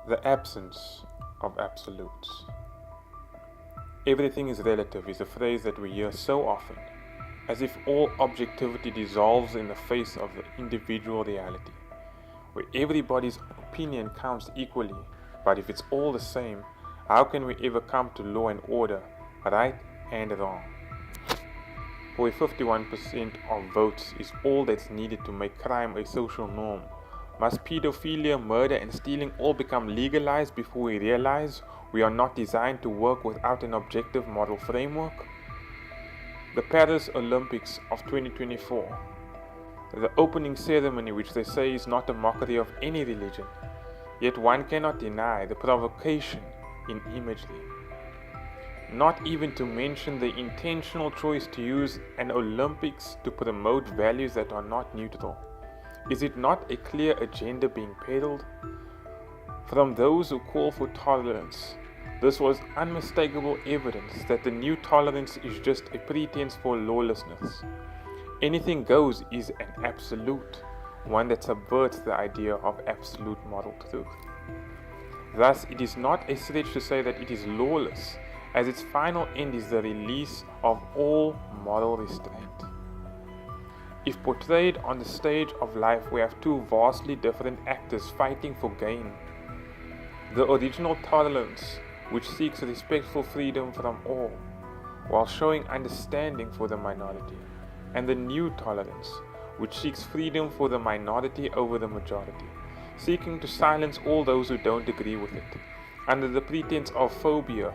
The absence of absolutes. Everything is relative is a phrase that we hear so often, as if all objectivity dissolves in the face of the individual reality, where everybody's opinion counts equally. But if it's all the same, how can we ever come to law and order, right and wrong? Where 51% of votes is all that's needed to make crime a social norm, must pedophilia, murder, and stealing all become legalized before we realize we are not designed to work without an objective moral framework? The Paris Olympics of 2024, the opening ceremony, which they say is not a mockery of any religion, yet one cannot deny the provocation in imagery. Not even to mention the intentional choice to use an Olympics to promote values that are not neutral. Is it not a clear agenda being peddled? From those who call for tolerance, this was unmistakable evidence that the new tolerance is just a pretense for lawlessness. Anything goes is an absolute, one that subverts the idea of absolute moral truth. Thus, it is not a stretch to say that it is lawless, as its final end is the release of all moral restraint. If portrayed on the stage of life, we have two vastly different actors fighting for gain. The original tolerance, which seeks respectful freedom from all, while showing understanding for the minority, and the new tolerance, which seeks freedom for the minority over the majority, seeking to silence all those who don't agree with it, under the pretense of phobia,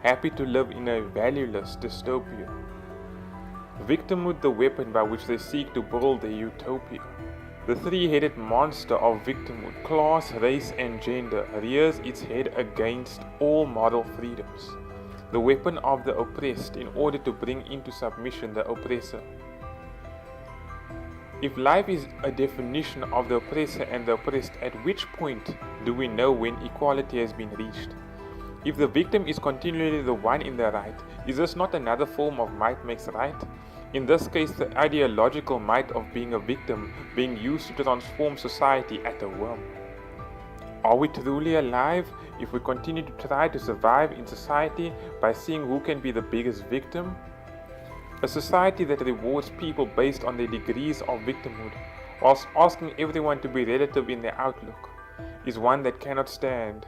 happy to live in a valueless dystopia. Victimhood, the weapon by which they seek to build a utopia. The three-headed monster of victimhood, class, race, and gender, rears its head against all moral freedoms, the weapon of the oppressed in order to bring into submission the oppressor. If life is a definition of the oppressor and the oppressed, at which point do we know when equality has been reached? If the victim is continually the one in the right, is this not another form of might makes right? In this case, the ideological might of being a victim being used to transform society at a whim. Are we truly alive if we continue to try to survive in society by seeing who can be the biggest victim? A society that rewards people based on their degrees of victimhood, whilst asking everyone to be relative in their outlook, is one that cannot stand.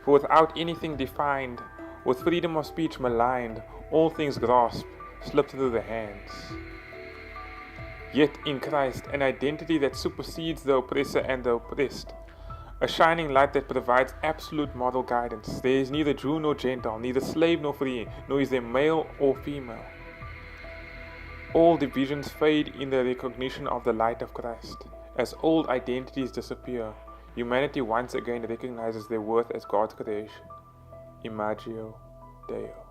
For without anything defined, with freedom of speech maligned, all things grasped, slip through the hands. Yet in Christ, an identity that supersedes the oppressor and the oppressed, a shining light that provides absolute moral guidance. There is neither Jew nor Gentile, neither slave nor free, nor is there male or female. All divisions fade in the recognition of the light of Christ. As old identities disappear, humanity once again recognizes their worth as God's creation. Imago Deo.